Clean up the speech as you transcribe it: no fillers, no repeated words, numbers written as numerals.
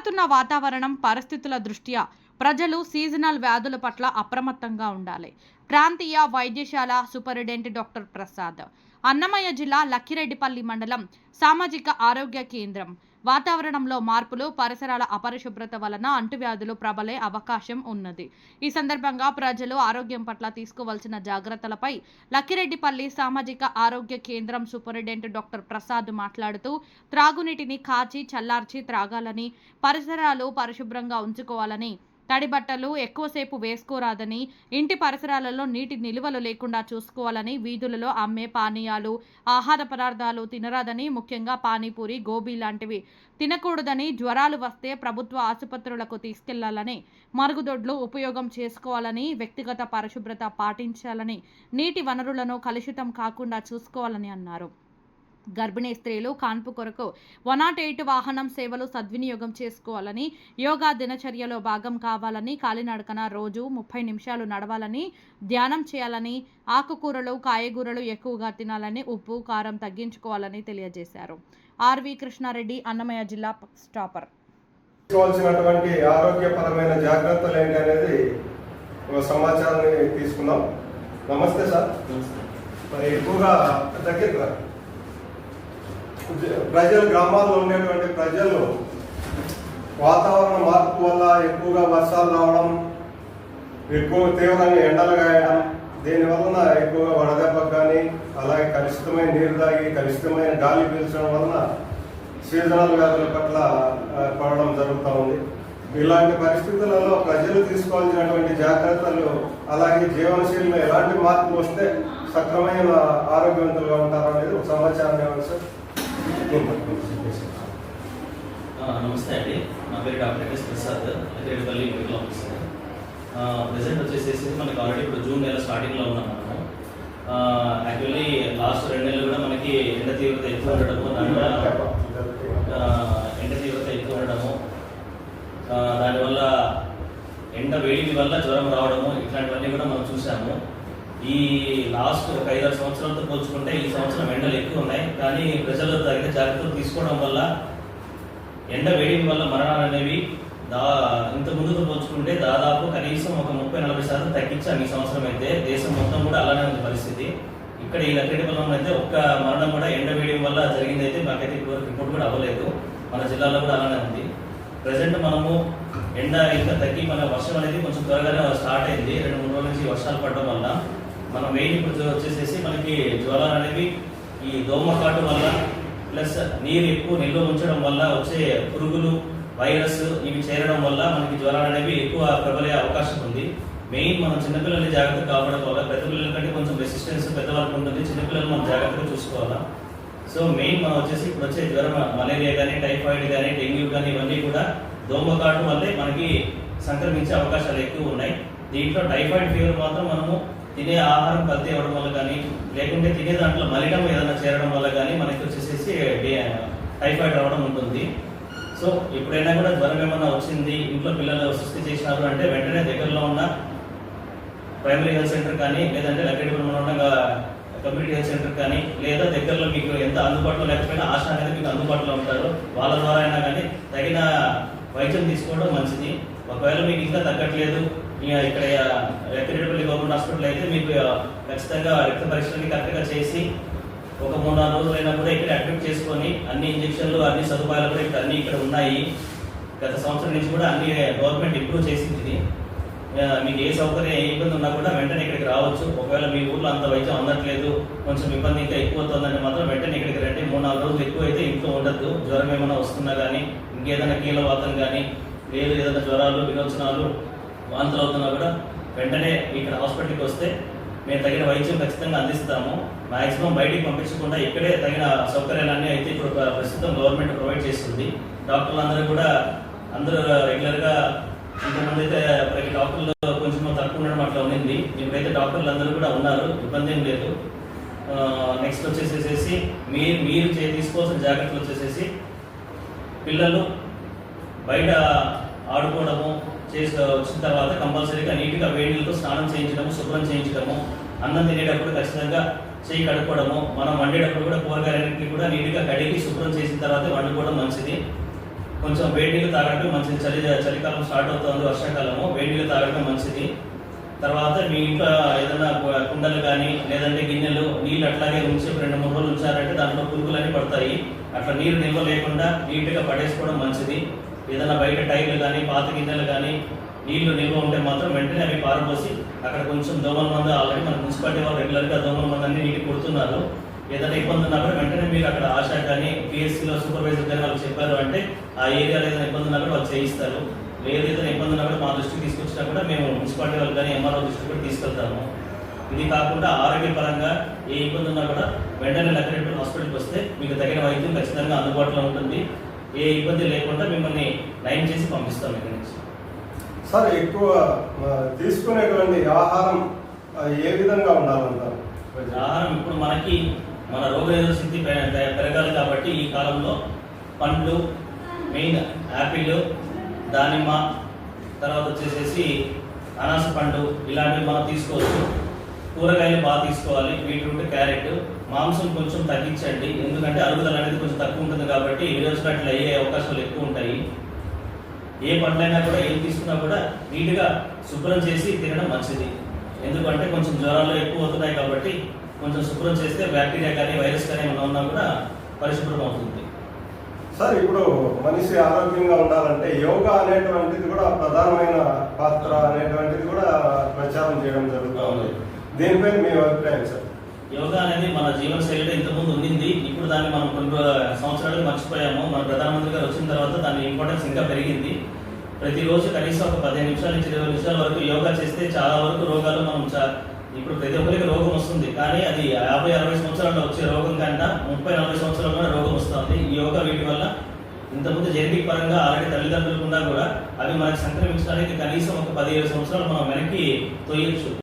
మారుతున్న వాతావరణం పరిస్థితుల దృష్ట్యా ప్రజలు సీజనల్ వ్యాధుల పట్ల అప్రమత్తంగా ఉండాలి. ప్రాంతీయ వైద్యశాల సూపరింటెండెంట్ డాక్టర్ ప్రసాద్. అన్నమయ్య జిల్లా లక్కిరెడ్డిపల్లి మండలం సామాజిక ఆరోగ్య కేంద్రం. వాతావరణంలో మార్పులు, పరిసరాల అపరిశుభ్రత వలన అంటువ్యాధులు ప్రబలే అవకాశం ఉన్నది. ఈ సందర్భంగా ప్రజలు ఆరోగ్యం పట్ల తీసుకోవాల్సిన జాగ్రత్తలపై లక్కిరెడ్డిపల్లి సామాజిక ఆరోగ్య కేంద్రం సూపరింటెండెంట్ డాక్టర్ ప్రసాద్ మాట్లాడుతూ, త్రాగునీటిని కాచి చల్లార్చి త్రాగాలని, పరిసరాలు పరిశుభ్రంగా ఉంచుకోవాలని, తడి బట్టలు ఎక్కువసేపు వేసుకోరాదని, ఇంటి పరిసరాలలో నీటి నిల్వలు లేకుండా చూసుకోవాలని, వీధులలో అమ్మే పానీయాలు, ఆహార పదార్థాలు తినరాదని, ముఖ్యంగా పానీపూరి, గోబీ లాంటివి తినకూడదని, జ్వరాలు వస్తే ప్రభుత్వ ఆసుపత్రులకు తీసుకెళ్లాలని, మరుగుదొడ్లు ఉపయోగం చేసుకోవాలని, వ్యక్తిగత పరిశుభ్రత పాటించాలని, నీటి వనరులను కలుషితం కాకుండా చూసుకోవాలని అన్నారు. గర్భిణీ స్త్రీలు కాన్పు కొరకు 108 వాహనం సేవలు సద్వినియోగం చేసుకోవాలని, యోగా దినచర్యలో భాగం కావాలని, కాలినడకన రోజు 30 నిమిషాలు నడవాలని, ధ్యానం చేయాలని, ఆకుకూరలు కాయగూరలు ఎక్కువగా తినాలని, ఉప్పు కారం తగ్గించుకోవాలని తెలియజేశారు. ఆర్వి కృష్ణారెడ్డి, అన్నమయ్య జిల్లా స్టాపర్. తీసుకోవాల్సినటువంటి ఆరోగ్యపరమైన జాగ్రత్తలు ఏంటి అనేది ఒక సమాచారాన్ని తీసుకున్నాం. నమస్తే సార్. మరి ఎక్కువగా దగ్గర ప్రజలు, గ్రామాల్లో ఉండేటువంటి ప్రజలు వాతావరణ మార్పు వల్ల ఎక్కువగా వర్షాలు రావడం, ఎక్కువ తీవ్రంగా ఎండలు కాయడం, దీనివలన ఎక్కువగా వడదెబ్బకు కానీ, అలాగే కలుషితమైన నీరు తాగి కలుషితమైన గాలి పీల్చడం వలన సీజనల్ వ్యాధుల పట్ల పడడం జరుగుతూ ఉంది. ఇలాంటి పరిస్థితులలో ప్రజలు తీసుకోవాల్సినటువంటి జాగ్రత్తలు, అలాగే జీవనశైలిలో ఎలాంటి మార్పు వస్తే సక్రమైన ఆరోగ్యవంతులుగా ఉంటారు అనేది ఒక సమాచారం ఇవ్వాలి సార్. నమస్తే అండి, నా పేరు doctor yes Prasad, Lakkireddipalli medical officer. Present వచ్చేసేసి మనకి ఆల్రెడీ ఇప్పుడు జూన్ నెల స్టార్టింగ్లో ఉన్నాం మనము. యాక్చువల్లీ లాస్ట్ 2 నెలలు కూడా మనకి ఎండ తీవ్రత ఎక్కువ ఉండడము, దానివల్ల ఎండ వేడిమి వల్ల జ్వరం రావడము, ఇట్లాంటివన్నీ కూడా మనం చూసాము. ఈ లాస్ట్ ఒక 5-6 సంవత్సరాలతో పోల్చుకుంటే ఈ సంవత్సరం ఎండలు ఎక్కువ ఉన్నాయి. కానీ ప్రజలు తగిన జాగ్రత్తలు తీసుకోవడం వల్ల ఎండ వేడిమి వల్ల మరణాలు అనేవి ఇంత ముందుతో పోల్చుకుంటే దాదాపు కనీసం ఒక 30-40% తగ్గించాం ఈ సంవత్సరం. అయితే దేశం మొత్తం కూడా అలానే ఉంది పరిస్థితి. ఇక్కడ ఈ లక్కిరెడ్డిపల్లిలో అయితే ఒక్క మరణం కూడా ఎండ వేడిమి వల్ల జరిగింది అయితే మాకైతే ఇప్పటివరకు రిపోర్ట్ కూడా అవ్వలేదు. మన జిల్లాలో కూడా అలానే ఉంది. ప్రజెంట్ మనము ఎండ ఇంకా తగ్గి మన వర్షం అనేది కొంచెం త్వరగానే స్టార్ట్ అయింది. 2-3 రోజుల నుంచి వర్షాలు పడడం వల్ల మనం మెయిన్ ఇప్పుడు వచ్చేసేసి మనకి జ్వరాలు అనేవి ఈ దోమకాటు వల్ల, ప్లస్ నీరు ఎక్కువ నిల్వ ఉంచడం వల్ల వచ్చే పురుగులు, వైరస్ ఇవి చేరడం వల్ల మనకి జ్వరాలు అనేవి ఎక్కువ ప్రబలే అవకాశం ఉంది. మెయిన్ మనం చిన్నపిల్లల్ని జాగ్రత్తగా కాపాడడం వల్ల, పెద్ద పిల్లల కంటే కొంచెం రెసిస్టెన్స్ పెద్దవాళ్ళకి ఉంటుంది. చిన్నపిల్లలు మనం జాగ్రత్తగా చూసుకోవాలా. సో మెయిన్ మనం వచ్చేసి ఇప్పుడు వచ్చే జ్వరం, మలేరియా కానీ, టైఫాయిడ్ కానీ, డెంగ్యూ కానీ, ఇవన్నీ కూడా దోమకాటు వల్లే మనకి సంక్రమించే అవకాశాలు ఎక్కువ ఉన్నాయి. దీంట్లో టైఫాయిడ్ ఫీవర్ మాత్రం మనము తినే ఆహారం కల్తీ అవ్వడం వల్ల కానీ, లేకుంటే తినే దాంట్లో మలినం ఏదైనా చేరడం వల్ల కానీ మనకి వచ్చేసేసి టైఫాయిడ్ రావడం ఉంటుంది. సో ఎప్పుడైనా కూడా జ్వరం ఏమన్నా వచ్చింది, ఇంట్లో పిల్లలు సృష్టి చేసినారు అంటే వెంటనే దగ్గరలో ఉన్న ప్రైమరీ హెల్త్ సెంటర్ కానీ, లేదంటే లక్కిరెడ్డిపల్లిలో ఉన్న కమ్యూనిటీ హెల్త్ సెంటర్ కానీ, లేదా దగ్గరలో మీకు ఎంత అందుబాటులో లేకపోయినా ఆశ అనేది మీకు అందుబాటులో ఉంటారు, వాళ్ళ ద్వారా అయినా కానీ తగిన వైద్యం తీసుకోవడం మంచిది. ఒకవేళ మీకు ఇంకా తగ్గట్లేదు, ఇక్కడ లక్కిరెడ్డిపల్లి గవర్నమెంట్ హాస్పిటల్ అయితే మీకు ఖచ్చితంగా రక్త పరీక్షలకి కరెక్ట్గా చేసి ఒక 3-4 రోజులైనా కూడా ఇక్కడ అడ్మిట్ చేసుకొని అన్ని ఇంజక్షన్లు, అన్ని సదుపాయాలు కూడా ఇక్కడ అన్ని ఇక్కడ ఉన్నాయి. గత సంవత్సరం నుంచి కూడా అన్ని గవర్నమెంట్ ఇంప్రూవ్ చేసింది. మీకు ఏ సౌకర్యం, ఏ ఇబ్బంది ఉన్నా కూడా వెంటనే ఇక్కడికి రావచ్చు. ఒకవేళ మీ ఊర్లో అంత వైద్యం అందట్లేదు, కొంచెం ఇబ్బంది ఇంకా ఎక్కువ అవుతుందంటే మాత్రం వెంటనే ఇక్కడికి రండి. 3-4 రోజులు ఎక్కువ అయితే ఇంట్లో ఉండద్దు. జ్వరం ఏమైనా వస్తున్నా కానీ, ఇంకేదైనా కీలవాతం కానీ, లేదు ఏదైనా జ్వరాలు, విరోచనాలు, వాంతులు అవుతున్నా కూడా వెంటనే ఇక్కడ హాస్పిటల్కి వస్తే మేము తగిన వైద్యం ఖచ్చితంగా అందిస్తాము. మ్యాక్సిమం బయటికి పంపించకుండా ఇక్కడే తగిన సౌకర్యాలన్నీ అయితే ఇప్పుడు ప్రస్తుతం గవర్నమెంట్ ప్రొవైడ్ చేస్తుంది. డాక్టర్లు అందరూ కూడా రెగ్యులర్గా, ఇంతకుముందు అయితే ప్రతి డాక్టర్లు కొంచెం తక్కువ ఉండడం అట్లా ఉండింది. ఇప్పుడైతే డాక్టర్లు అందరూ కూడా ఉన్నారు, ఇబ్బంది ఏం లేదు. నెక్స్ట్ వచ్చేసేసి మీరు తీసుకోవాల్సిన జాగ్రత్తలు వచ్చేసేసి పిల్లలు బయట ఆడుకోవడము వచ్చిన తర్వాత కంపల్సరీగా నీట్గా వేడిలతో స్నానం చేయించడము, శుభ్రం చేయించడము, అన్నం తినేటప్పుడు ఖచ్చితంగా చేయి కడుక్కోవడము, మనం వండేటప్పుడు కూడా కూరగాయలన్నింటినీ కూడా నీట్గా కడిగి శుభ్రం చేసిన తర్వాత వండుకోవడం మంచిది. కొంచెం వేడి నీళ్ళు తాగడం మంచిది. చలికాలం స్టార్ట్ అవుతుంది, వర్షాకాలము, వేడి నీళ్ళు తాగడం మంచిది. తర్వాత మీ ఇంట్లో ఏదైనా కుండలు కానీ లేదంటే గిన్నెలు నీళ్ళు అట్లాగే ఉంచి 2-3 రోజులు ఉంచారంటే దాంట్లో పురుగులన్నీ పడతాయి. అట్లా నీరు నిల్వ లేకుండా నీట్గా పడేసుకోవడం మంచిది. ఏదైనా బయట టైర్లు కానీ పాత గిన్నెలు కానీ నీళ్లు నిల్వ ఉంటే మాత్రం వెంటనే అవి పారబోసి అక్కడ కొంచెం దోమల మందు ఆల్రెడీ మన మున్సిపాలిటీ వాళ్ళు రెగ్యులర్గా దోమల మందు అన్ని నీటికి కొడుతున్నారు. ఏదైనా ఇబ్బంది ఉన్నా కూడా వెంటనే మీరు అక్కడ ఆశా కానీ పిఎస్సీలో సూపర్వైజర్ కానీ వాళ్ళు చెప్పారు అంటే ఆ ఏరియాలో ఏదైనా ఇబ్బంది ఉన్నా కూడా వాళ్ళు చేయిస్తారు. లేదు ఏదైనా ఇబ్బంది ఉన్నా కూడా మా దృష్టికి తీసుకొచ్చినా కూడా మేము మున్సిపాలిటీ వాళ్ళు కానీ ఎంఆర్ఓ దృష్టికి కూడా తీసుకెళ్తాము. ఇది కాకుండా ఆరోగ్యపరంగా ఏ ఇబ్బంది ఉన్నా కూడా వెంటనే లక్కిరెడ్డి హాస్పిటల్కి వస్తే మీకు తగిన వైద్యం ఖచ్చితంగా అందుబాటులో ఉంటుంది. ఏ ఇబ్బంది లేకుండా మిమ్మల్ని లైన్ చేసి పంపిస్తాం ఇక్కడి నుంచి. సార్, ఎక్కువ తీసుకునేటువంటి ఆహారం ఏ విధంగా ఉండాలంటారు? ఆహారం ఇప్పుడు మనకి మన రోగనిరోధక శక్తి పెరగాలి కాబట్టి ఈ కాలంలో పండ్లు, మెయిన్ యాపిల్, దానిమ్మ, తర్వాత వచ్చేసేసి అనాస పండు ఇలాంటివి మనం తీసుకోవచ్చు. కూరగాయలు బాగా తీసుకోవాలి, బీట్రూట్, క్యారెట్. మాంసం కొంచెం తగ్గించండి, ఎందుకంటే అరుగుదల అనేది కొంచెం తక్కువ ఉంటుంది కాబట్టి విరోచనాట్లు అయ్యే అవకాశాలు ఎక్కువ ఉంటాయి. ఏ పండ్లైనా కూడా ఏం తీసుకున్నా కూడా నీట్గా శుభ్రం చేసి తినడం మంచిది. ఎందుకంటే కొంచెం జ్వరాలు ఎక్కువ అవుతున్నాయి కాబట్టి కొంచెం శుభ్రం చేస్తే బ్యాక్టీరియా కానీ వైరస్ కానీ ఏమైనా ఉన్నా కూడా పరిశుభ్రం అవుతుంది. సార్, ఇప్పుడు మనిషి ఆరోగ్యంగా ఉండాలంటే యోగా అనేటువంటిది కూడా ప్రధానమైన పాత్ర అనేటువంటిది కూడా ప్రచారం చేయడం జరుగుతుంది. దీనిపై మీ అభిప్రాయం సార్? యోగా అనేది మన జీవన శైలిలో ఇంతకుముందు ఉండింది. ఇప్పుడు దాన్ని మనం కొన్ని సంవత్సరాలు మర్చిపోయాము. మన ప్రధానమంత్రి గారు వచ్చిన తర్వాత దాని ఇంపార్టెన్స్ ఇంకా పెరిగింది. ప్రతిరోజు కనీసం ఒక 15 నిమిషాల నుంచి 20 నిమిషాల వరకు యోగా చేస్తే చాలా వరకు రోగాలు మనం ఇప్పుడు ప్రతి ఒక్కరికి రోగం వస్తుంది, కానీ అది 50-60 సంవత్సరాల్లో వచ్చే రోగం కన్నా 30-40 సంవత్సరాల్లో రోగం వస్తుంది. ఈ యోగా వీటి వల్ల ఇంతకుముందు జెనెటిక్ పరంగా ఆల్రెడీ తల్లిదండ్రులు ఉన్నా కూడా అవి మనకి సంక్రమించడానికి కనీసం ఒక 17 సంవత్సరాలు మనం వెనక్కి తోయొచ్చు.